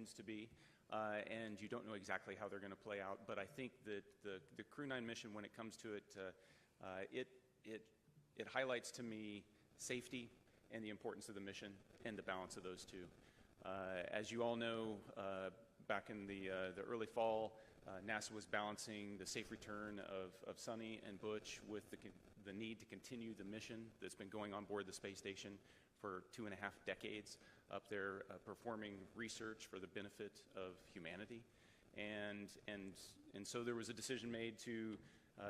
tends to be, and you don't know exactly how they're going to play out. But I think that the Crew 9 mission, when it comes to it, it highlights to me safety and the importance of the mission and the balance of those two. As you all know, back in the early fall, NASA was balancing the safe return of Suni and Butch with the need to continue the mission that's been going on board the space station for 2.5 decades up there, performing research for the benefit of humanity. And so there was a decision made to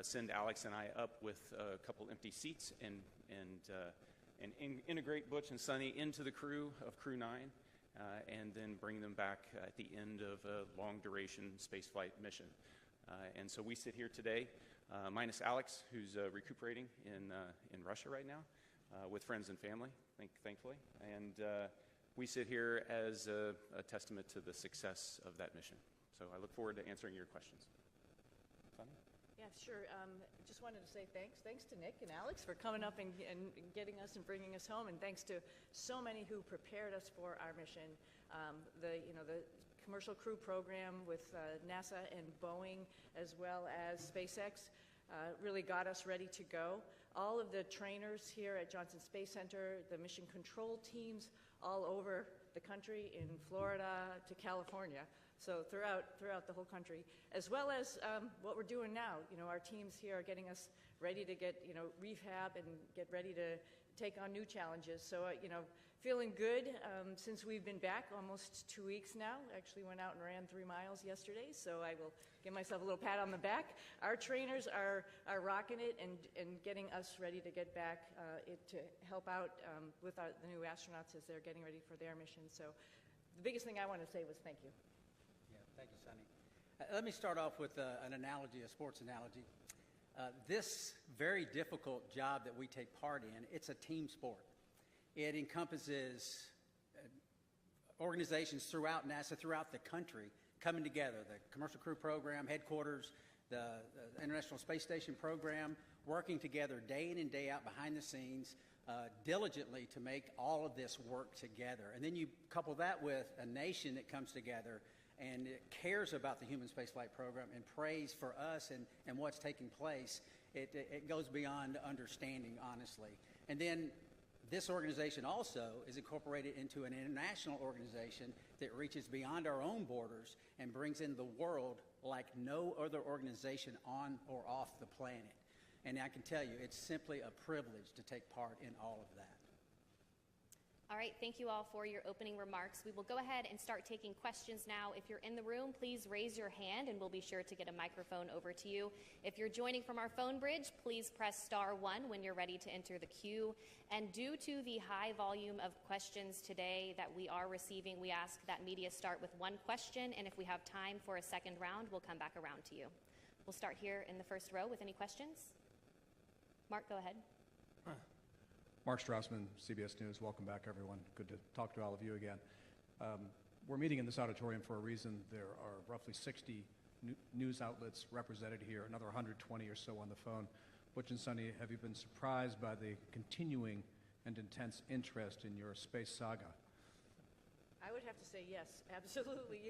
send Alex and I up with a couple empty seats and integrate Butch and Suni into the crew of Crew 9. And then bring them back at the end of a long-duration spaceflight mission. And so we sit here today, minus Alex, who's recuperating in Russia right now, with friends and family, thankfully. And we sit here as a testament to the success of that mission. So I look forward to answering your questions. Suni? Yeah, sure. Just wanted to say thanks. Thanks to Nick and Alex for coming up and getting us and bringing us home, and thanks to so many who prepared us for our mission. The Commercial Crew Program with NASA and Boeing, as well as SpaceX, really got us ready to go. All of the trainers here at Johnson Space Center, the mission control teams all over the country, in Florida to California. So throughout the whole country, as well as what we're doing now. Our teams here are getting us ready to get, rehab and get ready to take on new challenges. So, feeling good since we've been back almost 2 weeks now. Actually went out and ran 3 miles yesterday, so I will give myself a little pat on the back. Our trainers are rocking it and getting us ready to get back to help out with the new astronauts as they're getting ready for their mission. So the biggest thing I want to say was thank you. Thank you, Suni. Let me start off with an analogy, a sports analogy. This very difficult job that we take part in, it's a team sport. It encompasses organizations throughout NASA, throughout the country, coming together. The Commercial Crew Program, headquarters, the International Space Station program, working together day in and day out behind the scenes, diligently to make all of this work together. And then you couple that with a nation that comes together and it cares about the human spaceflight program and prays for us and what's taking place. It goes beyond understanding, honestly. And then this organization also is incorporated into an international organization that reaches beyond our own borders and brings in the world like no other organization on or off the planet. And I can tell you, it's simply a privilege to take part in all of that. All right, thank you all for your opening remarks. We will go ahead and start taking questions now. If you're in the room, please raise your hand and we'll be sure to get a microphone over to you. If you're joining from our phone bridge, please press *1 when you're ready to enter the queue. And due to the high volume of questions today that we are receiving, we ask that media start with one question, and if we have time for a second round, we'll come back around to you. We'll start here in the first row with any questions. Mark, go ahead. Mark Strassman, CBS News. Welcome back, everyone. Good to talk to all of you again. We're meeting in this auditorium for a reason. There are roughly 60 news outlets represented here, another 120 or so on the phone. Butch and Suni, have you been surprised by the continuing and intense interest in your space saga? I would have to say yes, absolutely.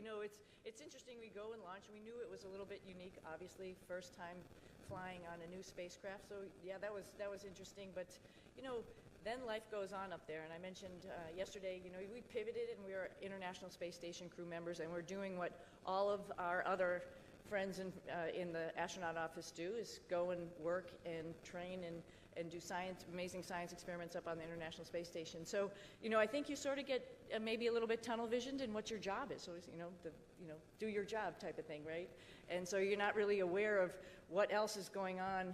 It's interesting. We go and launch. We knew it was a little bit unique, obviously, first time flying on a new spacecraft. So yeah, that was interesting. But then life goes on up there. And I mentioned yesterday, we pivoted and we are International Space Station crew members, and we're doing what all of our other friends in the astronaut office do, is go and work and train and do amazing science experiments up on the International Space Station. So, I think you sort of get maybe a little bit tunnel visioned in what your job is. So, do your job type of thing, right? And so you're not really aware of what else is going on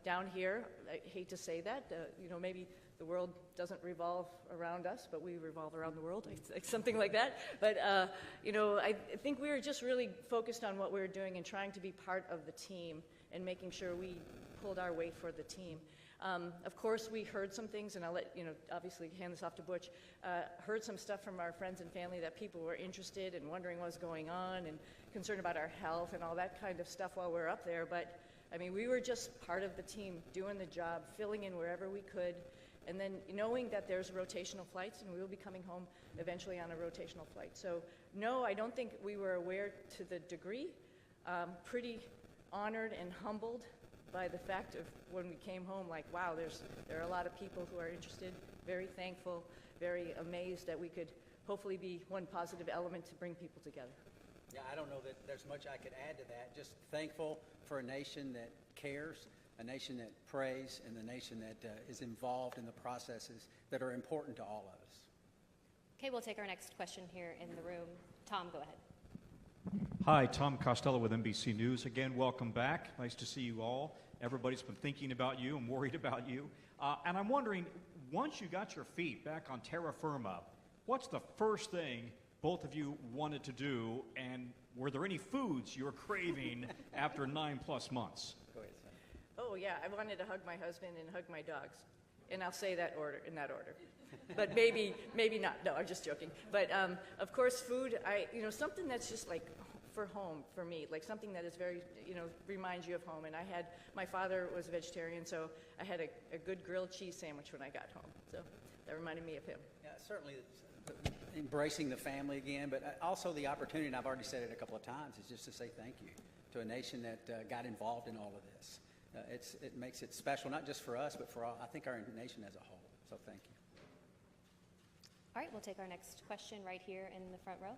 down here. I hate to say that. Maybe the world doesn't revolve around us, but we revolve around the world, something like that. But, I think we were just really focused on what we were doing and trying to be part of the team and making sure we pulled our weight for the team. Of course, we heard some things, and I'll let, obviously hand this off to Butch, heard some stuff from our friends and family that people were interested and wondering what was going on and concerned about our health and all that kind of stuff while we were up there. But, we were just part of the team, doing the job, filling in wherever we could, And then knowing that there's rotational flights, and we will be coming home eventually on a rotational flight. So no, I don't think we were aware to the degree. Pretty honored and humbled by the fact of when we came home, like, wow, there are a lot of people who are interested, very thankful, very amazed that we could hopefully be one positive element to bring people together. Yeah, I don't know that there's much I could add to that. Just thankful for a nation that cares, a nation that prays, and a nation that is involved in the processes that are important to all of us. Okay, we'll take our next question here in the room. Tom, go ahead. Hi, Tom Costello with NBC News. Again, welcome back. Nice to see you all. Everybody's been thinking about you and worried about you. And I'm wondering, once you got your feet back on terra firma, what's the first thing both of you wanted to do, and were there any foods you were craving after 9+ months? Go ahead, Sonny. Oh yeah, I wanted to hug my husband and hug my dogs. And I'll say that in that order. But maybe not. No, I'm just joking. But of course, food, something that's just like for home for me, like something that is very, reminds you of home. And my father was a vegetarian, so I had a good grilled cheese sandwich when I got home. So that reminded me of him. Yeah, certainly embracing the family again, but also the opportunity, and I've already said it a couple of times, is just to say thank you to a nation that got involved in all of this. It makes it special, not just for us, but for all, I think, our nation as a whole. So thank you. All right, we'll take our next question right here in the front row.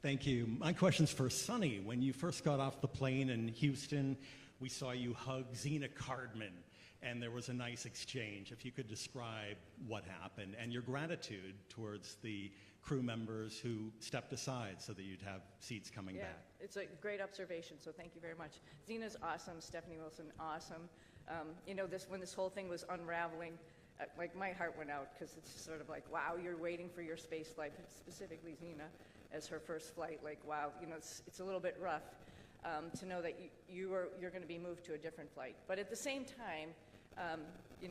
Thank you. My question's for Suni. When you first got off the plane in Houston, we saw you hug Zena Cardman, and there was a nice exchange. If you could describe what happened and your gratitude towards the crew members who stepped aside so that you'd have seats coming back. Yeah, it's a great observation, so thank you very much. Zena's awesome, Stephanie Wilson, awesome. When this whole thing was unraveling, like my heart went out because it's sort of like, wow, you're waiting for your space flight, specifically Zena, as her first flight. Like, wow, it's a little bit rough to know that you're going to be moved to a different flight. But at the same time,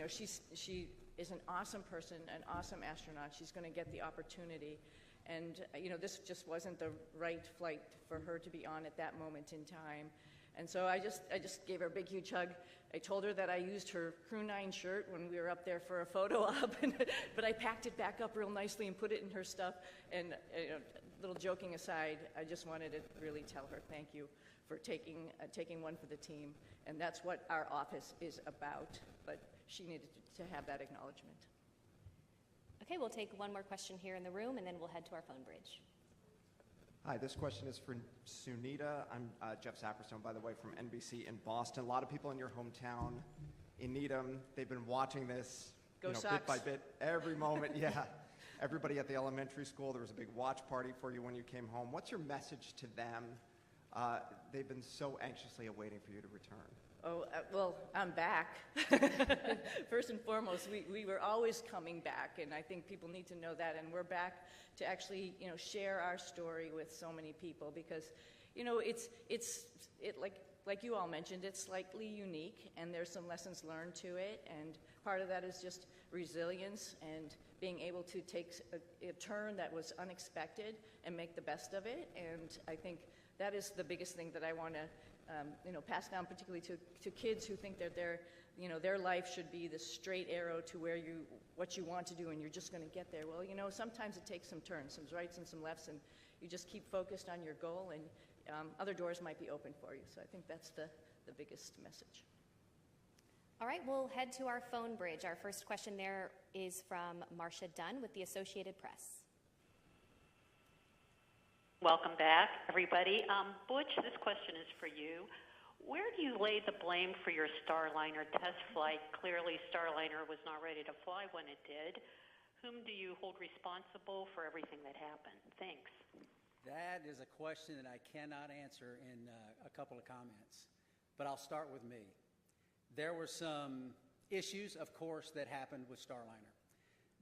she is an awesome person, an awesome astronaut. She's going to get the opportunity. And, this just wasn't the right flight for her to be on at that moment in time. And so I just gave her a big, huge hug. I told her that I used her Crew 9 shirt when we were up there for a photo op, but I packed it back up real nicely and put it in her stuff. And little joking aside, I just wanted to really tell her thank you for taking one for the team. And that's what our office is about. But she needed to have that acknowledgement. Okay, we'll take one more question here in the room, and then we'll head to our phone bridge. Hi, this question is for Sunita. I'm Jeff Saperstone, by the way, from NBC in Boston. A lot of people in your hometown in Needham, they've been watching this bit by bit, every moment. Yeah, everybody at the elementary school, there was a big watch party for you when you came home. What's your message to them? They've been so anxiously awaiting for you to return. Oh, well, I'm back. First and foremost, we were always coming back, and I think people need to know that. And we're back to actually, share our story with so many people because, it's like you all mentioned, it's slightly unique, and there's some lessons learned to it. And part of that is just resilience and being able to take a turn that was unexpected and make the best of it. And I think that is the biggest thing that I want to pass down, particularly to kids who think that their life should be the straight arrow to what you want to do, and you're just going to get there. Well, sometimes it takes some turns, some rights and some lefts, and you just keep focused on your goal, and other doors might be open for you. So I think that's the biggest message. All right, we'll head to our phone bridge. Our first question there is from Marcia Dunn with the Associated Press. Welcome back, everybody. Butch, this question is for you. Where do you lay the blame for your Starliner test flight? Clearly, Starliner was not ready to fly when it did. Whom do you hold responsible for everything that happened? Thanks. That is a question that I cannot answer in a couple of comments, but I'll start with me. There were some issues, of course, that happened with Starliner.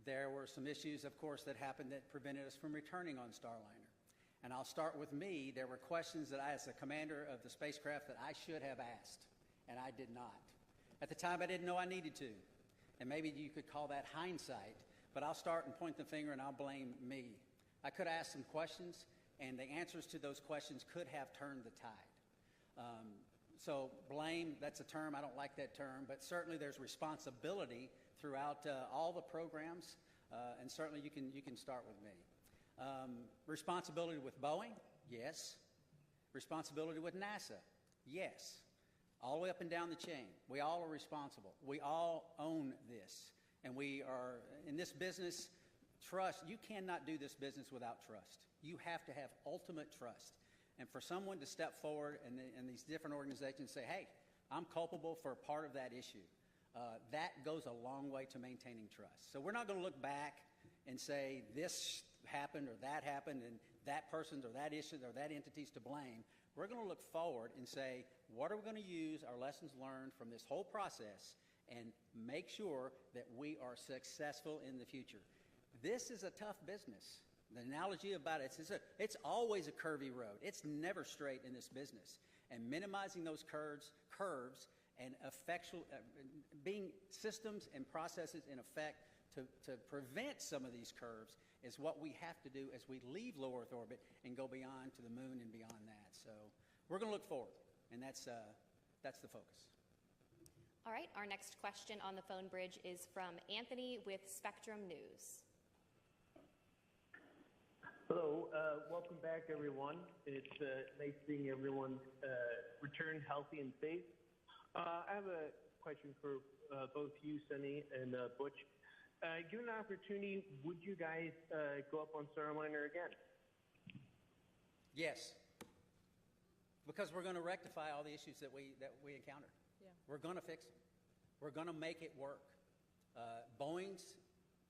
There were some issues, of course, that happened that prevented us from returning on Starliner. And I'll start with me. There were questions that I, as the commander of the spacecraft, that I should have asked, and I did not. At the time, I didn't know I needed to. And maybe you could call that hindsight, but I'll start and point the finger and I'll blame me. I could have asked some questions, and the answers to those questions could have turned the tide. So blame, that's a term, I don't like that term, but certainly there's responsibility throughout all the programs, and certainly you can start with me. Responsibility with Boeing, yes. Responsibility with NASA, yes. All the way up and down the chain. We all are responsible. We all own this. And we are, in this business, trust, you cannot do this business without trust. You have to have ultimate trust. And for someone to step forward and these different organizations say, hey, I'm culpable for part of that issue, that goes a long way to maintaining trust. So we're not going to look back and say this happened or that happened and that person's or that issue or that entity's to blame. We're going to look forward and say, what are we going to use our lessons learned from this whole process and make sure that we are successful in the future. This is a tough business. The analogy about it is it's always a curvy road. It's never straight in this business. And minimizing those curves and being systems and processes in effect to prevent some of these curves is what we have to do as we leave low Earth orbit and go beyond to the moon and beyond that. So we're going to look forward, and that's the focus. All right, our next question on the phone bridge is from Anthony with Spectrum News. Hello, welcome back, everyone. It's nice seeing everyone return healthy and safe. I have a question for both you, Suni, and Butch. Given an opportunity, would you guys go up on Starliner again? Yes, because we're going to rectify all the issues that we encountered. Yeah. We're going to fix them. We're going to make it work. Boeing's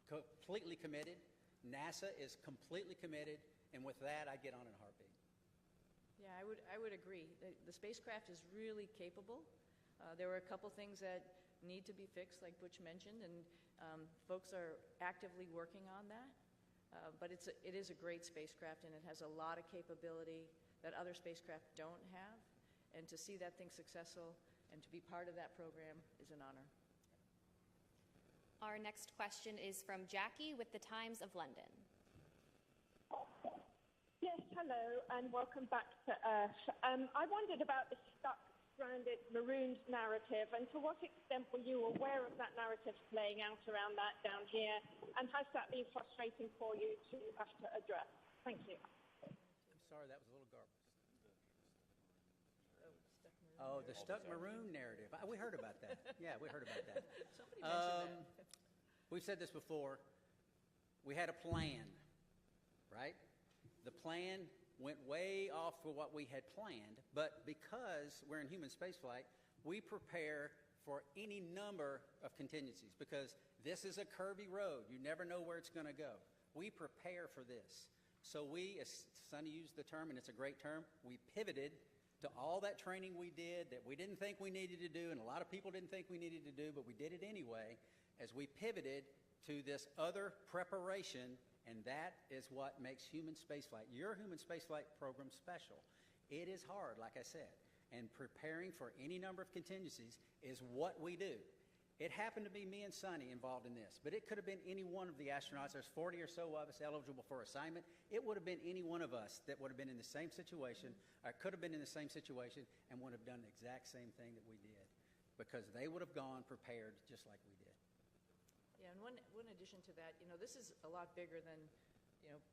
completely committed. NASA is completely committed, and with that, I get on in a heartbeat. Yeah, I would agree. The spacecraft is really capable. There were a couple things that need to be fixed, like Butch mentioned, and folks are actively working on that. But it is a great spacecraft, and it has a lot of capability that other spacecraft don't have. And to see that thing successful and to be part of that program is an honor. Our next question is from Jackie with the Times of London. Yes, hello, and welcome back to Earth. I wondered about the stuck, stranded, marooned narrative, and to what extent were you aware of that narrative playing out around that down here, and has that been frustrating for you to have to address? Thank you. I'm sorry, that was a little garbled. Oh, the stuck maroon narrative. We heard about that. Yeah, we heard about that. Somebody mentioned that. We've said this before. We had a plan, right? The plan went way off for what we had planned, but because we're in human spaceflight, we prepare for any number of contingencies because this is a curvy road. You never know where it's going to go. We prepare for this. So we, as Suni used the term, and it's a great term, we pivoted to all that training we did that we didn't think we needed to do, and a lot of people didn't think we needed to do, but we did it anyway, as we pivoted to this other preparation, and that is what makes human spaceflight, your human spaceflight program, special. It is hard, like I said, and preparing for any number of contingencies is what we do. It happened to be me and Suni involved in this, but it could have been any one of the astronauts. There's 40 or so of us eligible for assignment. It would have been any one of us that would have been in the same situation, or could have been in the same situation, and would have done the exact same thing that we did, because they would have gone prepared just like we did. Yeah, and one addition to that, this is a lot bigger than,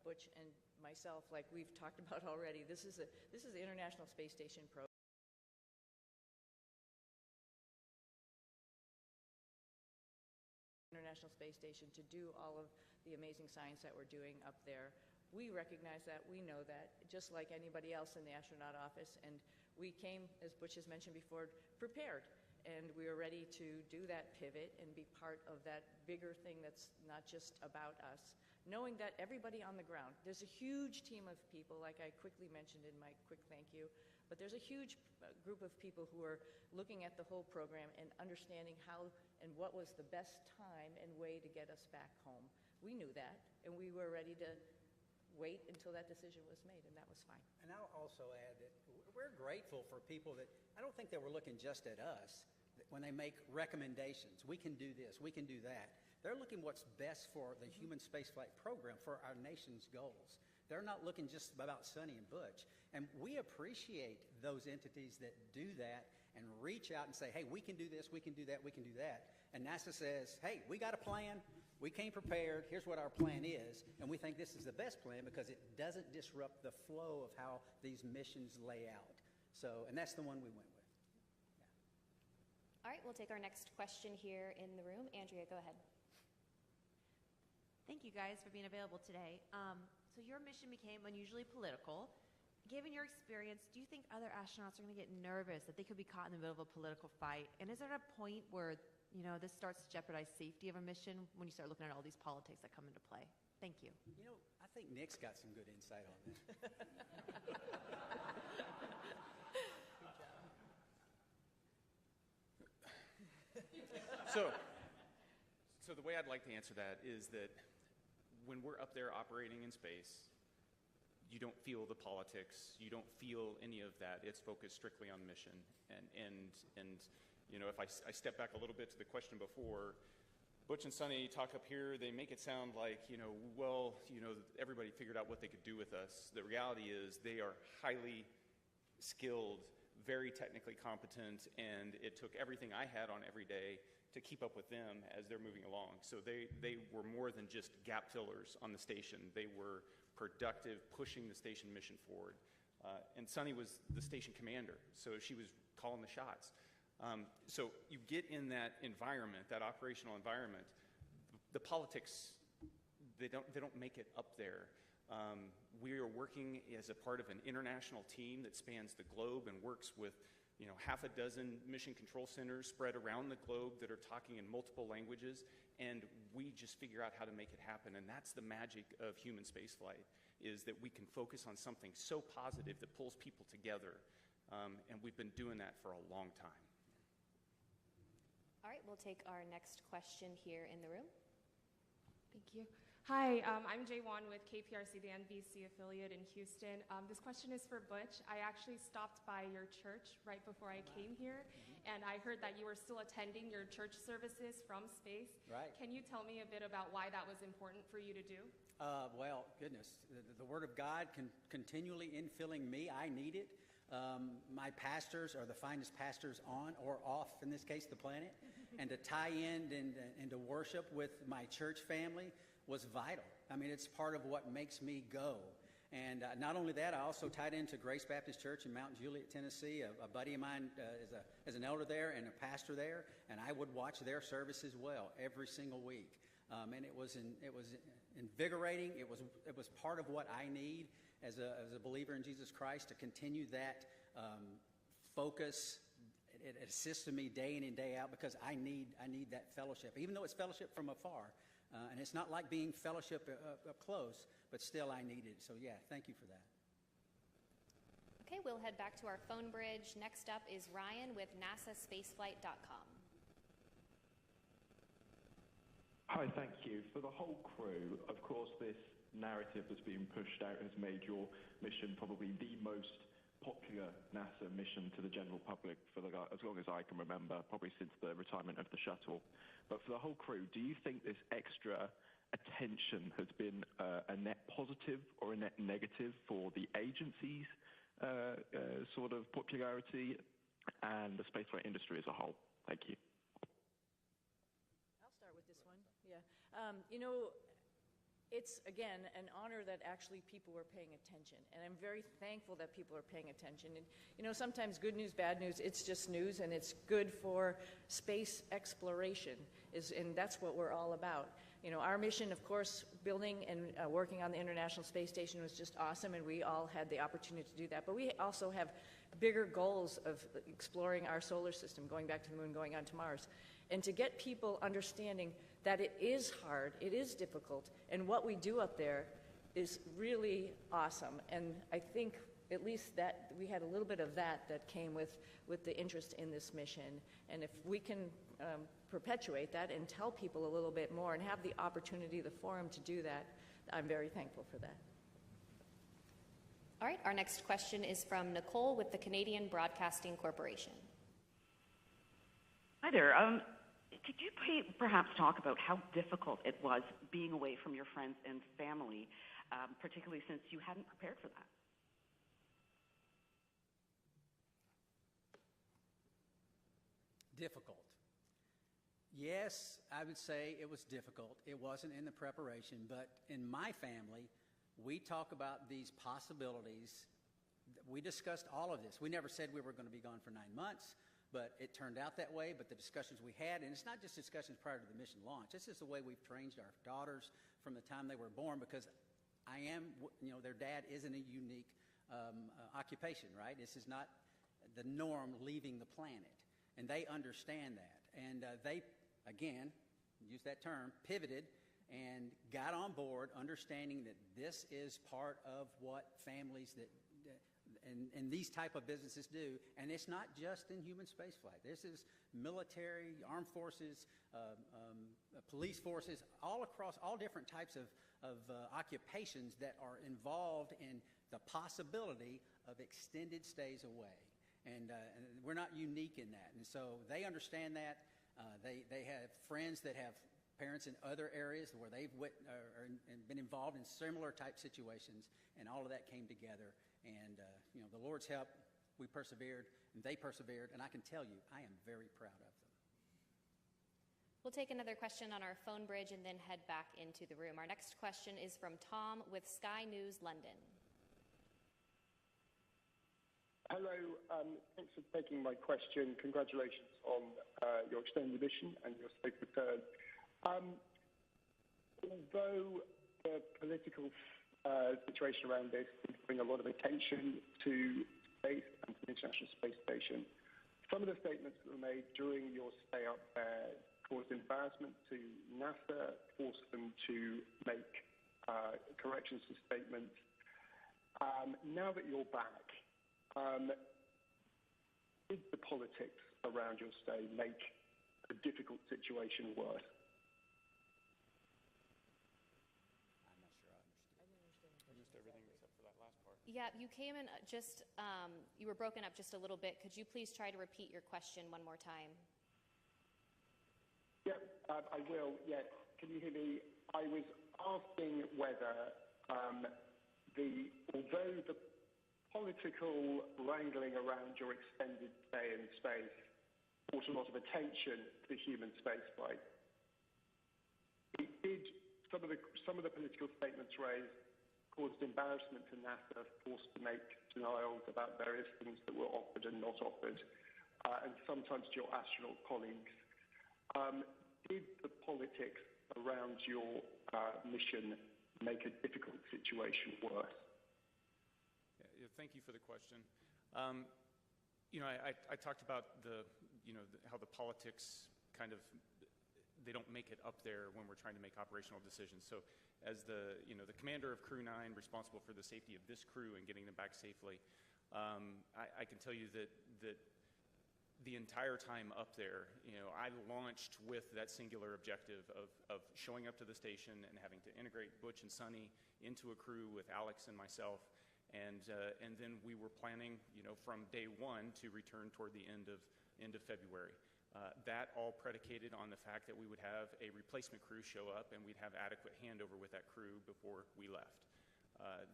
Butch and myself, like we've talked about already. This is the International Space Station program. International Space Station to do all of the amazing science that we're doing up there. We recognize that, we know that, just like anybody else in the astronaut office, and we came, as Butch has mentioned before, prepared, and we were ready to do that pivot and be part of that bigger thing that's not just about us, knowing that everybody on the ground, there's a huge team of people, like I quickly mentioned in my quick thank you, but there's a huge group of people who are looking at the whole program and understanding how and what was the best time and way to get us back home. We knew that, and we were ready to wait until that decision was made, and that was fine. And I'll also add that we're grateful for people that, I don't think they were looking just at us when they make recommendations. We can do this, we can do that. They're looking what's best for the human spaceflight program, for our nation's goals. They're not looking just about Suni and Butch. And we appreciate those entities that do that and reach out and say, hey, we can do this, we can do that, we can do that. And NASA says, hey, we got a plan. We came prepared. Here's what our plan is. And we think this is the best plan because it doesn't disrupt the flow of how these missions lay out. So, and that's the one we went with. All right, we'll take our next question here in the room. Andrea, go ahead. Thank you guys for being available today. So your mission became unusually political. Given your experience, do you think other astronauts are going to get nervous that they could be caught in the middle of a political fight? And is there a point where, this starts to jeopardize safety of a mission when you start looking at all these politics that come into play? Thank you. I think Nick's got some good insight on this. So the way I'd like to answer that is that when we're up there operating in space, you don't feel the politics, you don't feel any of that. It's focused strictly on mission. And if I step back a little bit to the question before, Butch and Suni talk up here, they make it sound like, everybody figured out what they could do with us. The reality is they are highly skilled, very technically competent, and it took everything I had on every day to keep up with them as they're moving along. So they were more than just gap fillers on the station. They were productive, pushing the station mission forward. And Suni was the station commander, so she was calling the shots. So you get in that environment, that operational environment, the politics, they don't make it up there. We are working as a part of an international team that spans the globe and works with half a dozen mission control centers spread around the globe that are talking in multiple languages, and we just figure out how to make it happen. And that's the magic of human spaceflight, is that we can focus on something so positive that pulls people together, and we've been doing that for a long time. All right, we'll take our next question here in the room. Thank you. Hi, I'm Jay Wan with KPRC, the NBC affiliate in Houston. This question is for Butch. I actually stopped by your church right before I came here, and I heard that you were still attending your church services from space. Right. Can you tell me a bit about why that was important for you to do? Well, goodness, the Word of God continually infilling me. I need it. My pastors are the finest pastors on or off, in this case, the planet. And to tie in and to worship with my church family was vital. I mean, it's part of what makes me go. And not only that, I also tied into Grace Baptist Church in Mount Juliet, Tennessee. A buddy of mine is an elder there and a pastor there, and I would watch their service as well every single week. And it was invigorating. It was part of what I need as a believer in Jesus Christ to continue that focus. It assisted me day in and day out because I need that fellowship, even though it's fellowship from afar. And it's not like being fellowship up close, but still I need it. So yeah, thank you for that. Okay, we'll head back to our phone bridge. Next up is Ryan with NASAspaceflight.com. Hi, thank you. For the whole crew, of course, this narrative that's being pushed out has made your mission probably the most popular NASA mission to the general public for as long as I can remember, probably since the retirement of the shuttle. But for the whole crew, do you think this extra attention has been a net positive or a net negative for the agency's sort of popularity and the spaceflight industry as a whole? Thank you. I'll start with this one. Yeah. It's, again, an honor that actually people are paying attention. And I'm very thankful that people are paying attention. And, sometimes good news, bad news, it's just news, and it's good for space exploration, and that's what we're all about. Our mission, of course, building and working on the International Space Station was just awesome, and we all had the opportunity to do that. But we also have bigger goals of exploring our solar system, going back to the moon, going on to Mars. And to get people understanding that it is hard, it is difficult, and what we do up there is really awesome. And I think at least that we had a little bit of that came with the interest in this mission. And if we can perpetuate that and tell people a little bit more and have the opportunity, the forum to do that, I'm very thankful for that. All right, our next question is from Nicole with the Canadian Broadcasting Corporation. Hi there. Could you perhaps talk about how difficult it was being away from your friends and family, particularly since you hadn't prepared for that? difficult. Yes, I would say it was difficult. It wasn't in the preparation, but in my family, we talk about these possibilities. We discussed all of this. We never said we were going to be gone for 9 months, but it turned out that way. But the discussions we had, and it's not just discussions prior to the mission launch. This is the way we've trained our daughters from the time they were born, because their dad isn't a unique occupation, right? This is not the norm leaving the planet, and they understand that. And they, again, use that term, pivoted and got on board, understanding that this is part of what families and these type of businesses do. And it's not just in human spaceflight. This is military, armed forces, police forces, all across all different types of occupations that are involved in the possibility of extended stays away. And we're not unique in that. And so they understand that. They have friends that have parents in other areas where they've been involved in similar type situations, and all of that came together. And the Lord's help, we persevered, and they persevered, and I can tell you, I am very proud of them. We'll take another question on our phone bridge and then head back into the room. Our next question is from Tom with Sky News London. Hello, thanks for taking my question. Congratulations on your extended mission and your safe return. Although the political situation around this is bring a lot of attention to space and to the International Space Station, some of the statements that were made during your stay up there caused embarrassment to NASA, forced them to make corrections to statements. Now that you're back, did the politics around your stay make a difficult situation worse? I'm not sure I understood. I missed everything except for that last part. Yeah, you came in you were broken up just a little bit. Could you please try to repeat your question one more time? Yeah, I will. Yeah, can you hear me? I was asking whether, although the political wrangling around your extended stay in space brought a lot of attention to human spaceflight, some of the political statements raised caused embarrassment to NASA, forced to make denials about various things that were offered and not offered, and sometimes to your astronaut colleagues. Did the politics around your mission make a difficult situation worse? Yeah, thank you for the question. I talked about how the politics they don't make it up there when we're trying to make operational decisions. So as the commander of Crew 9, responsible for the safety of this crew and getting them back safely, I can tell you that the entire time up there, I launched with that singular objective of showing up to the station and having to integrate Butch and Suni into a crew with Alex and myself. And then we were planning, from day one to return toward the end of February. That all predicated on the fact that we would have a replacement crew show up and we'd have adequate handover with that crew before we left.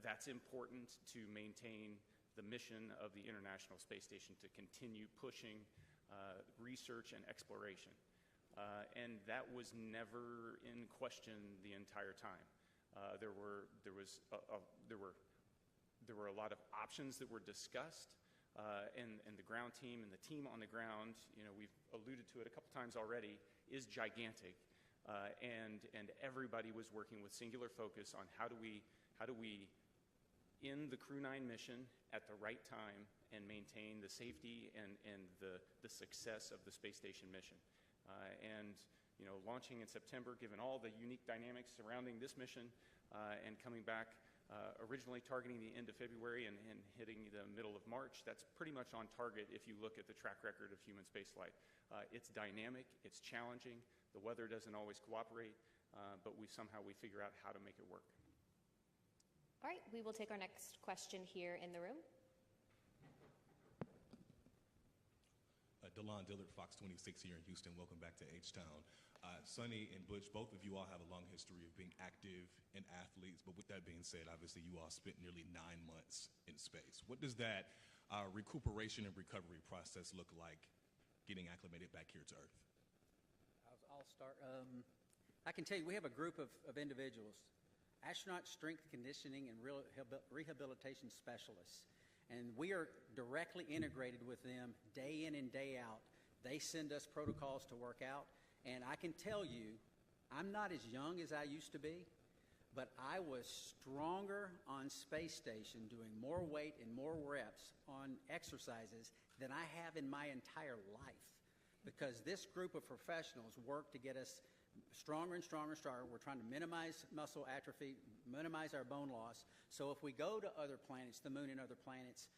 That's important to maintain the mission of the International Space Station, to continue pushing research and exploration. And that was never in question the entire time. There were a lot of options that were discussed, and the ground team and the team on the ground, we've alluded to it a couple times already, is gigantic, and everybody was working with singular focus on how do we end the Crew 9 mission at the right time and maintain the safety and the success of the space station mission. Launching in September, given all the unique dynamics surrounding this mission, and coming back originally targeting the end of February and hitting the middle of March, that's pretty much on target if you look at the track record of human spaceflight. It's dynamic, it's challenging, the weather doesn't always cooperate, but we figure out how to make it work. All right, we will take our next question here in the room. DeLon Dillard, Fox 26 here in Houston. Welcome back to H-Town. Suni and Butch, both of you all have a long history of being active and athletes, but with that being said, obviously you all spent nearly 9 months in space. What does that recuperation and recovery process look like, getting acclimated back here to Earth? I'll start. I can tell you, we have a group of individuals, astronaut strength conditioning and rehabilitation specialists, and we are directly integrated with them day in and day out. They send us protocols to work out, and I can tell you, I'm not as young as I used to be, but I was stronger on space station doing more weight and more reps on exercises than I have in my entire life, because this group of professionals work to get us stronger and stronger and stronger. We're trying to minimize muscle atrophy, minimize our bone loss. So if we go to other planets, the moon and other planets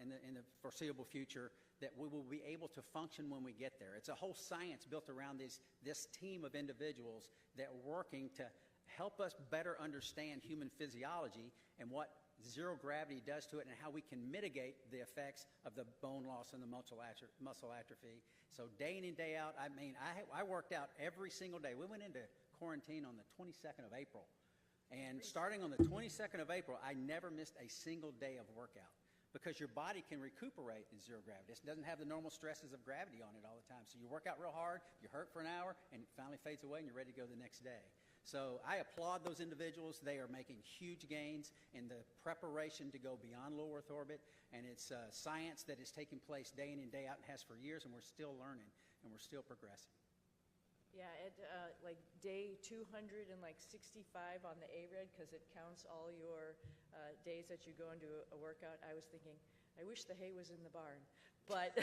in the foreseeable future, that we will be able to function when we get there. It's a whole science built around this team of individuals that are working to help us better understand human physiology and what zero gravity does to it, and how we can mitigate the effects of the bone loss and the muscle atrophy. So day in and day out, I mean, I worked out every single day. We went into quarantine on the 22nd of April. And starting on the 22nd of April, I never missed a single day of workout, because your body can recuperate in zero gravity. It doesn't have the normal stresses of gravity on it all the time. So you work out real hard, you hurt for an hour, and it finally fades away, and you're ready to go the next day. So I applaud those individuals. They are making huge gains in the preparation to go beyond low Earth orbit, and it's science that is taking place day in and day out and has for years, and we're still learning, and we're still progressing. Yeah, at like day 265 on the ARED, because it counts all your days that you go into a workout, I was thinking, I wish the hay was in the barn. But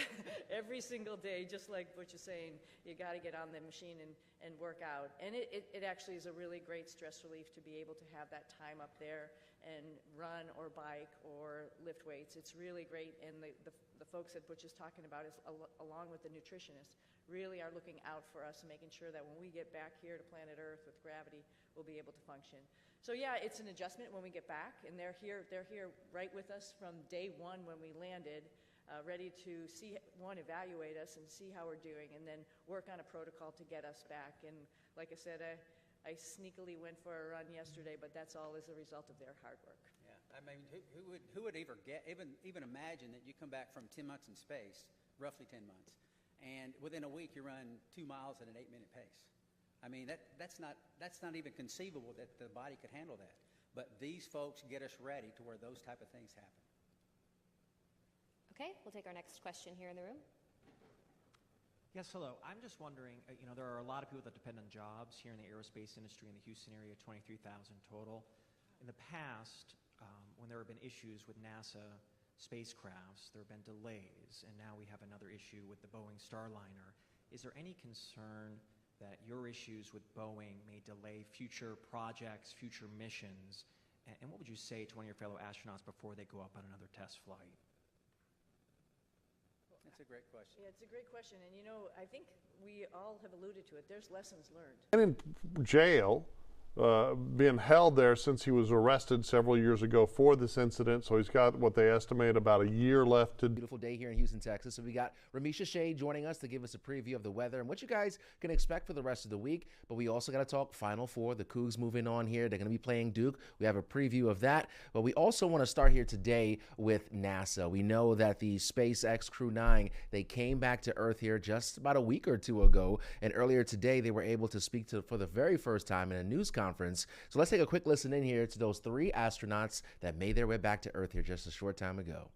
every single day, just like Butch is saying, you got to get on the machine and work out. And it actually is a really great stress relief to be able to have that time up there and run or bike or lift weights. It's really great. And the folks that Butch is talking about, is along with the nutritionists, really are looking out for us and making sure that when we get back here to planet Earth with gravity, we'll be able to function. So yeah, it's an adjustment when we get back, and they're here right with us from day one when we landed, ready to see, evaluate us and see how we're doing, and then work on a protocol to get us back. And like I said, I sneakily went for a run yesterday, but that's all as a result of their hard work. Yeah, I mean, who would even imagine that you come back from 10 months in space, roughly 10 months, and within a week you run 2 miles at an 8-minute pace? I mean, that's not even conceivable that the body could handle that. But these folks get us ready to where those type of things happen. Okay, we'll take our next question here in the room. Yes, hello. I'm just wondering, there are a lot of people that depend on jobs here in the aerospace industry in the Houston area, 23,000 total. In the past, when there have been issues with NASA spacecrafts, there have been delays, and now we have another issue with the Boeing Starliner. Is there any concern that your issues with Boeing may delay future projects, future missions? And what would you say to one of your fellow astronauts before they go up on another test flight? That's a great question. Yeah, it's a great question. And I think we all have alluded to it. There's lessons learned. And in jail, being held there since he was arrested several years ago for this incident. So he's got what they estimate about a year left to. Beautiful day here in Houston, Texas. So we got Ramisha Shea joining us to give us a preview of the weather and what you guys can expect for the rest of the week. But we also got to talk Final Four. The Cougs moving on here. They're going to be playing Duke. We have a preview of that. But we also want to start here today with NASA. We know that the SpaceX Crew 9, they came back to Earth here just about a week or two ago. And earlier today, they were able to speak to for the very first time in a news conference. So let's take a quick listen in here to those 3 astronauts that made their way back to Earth here just a short time ago.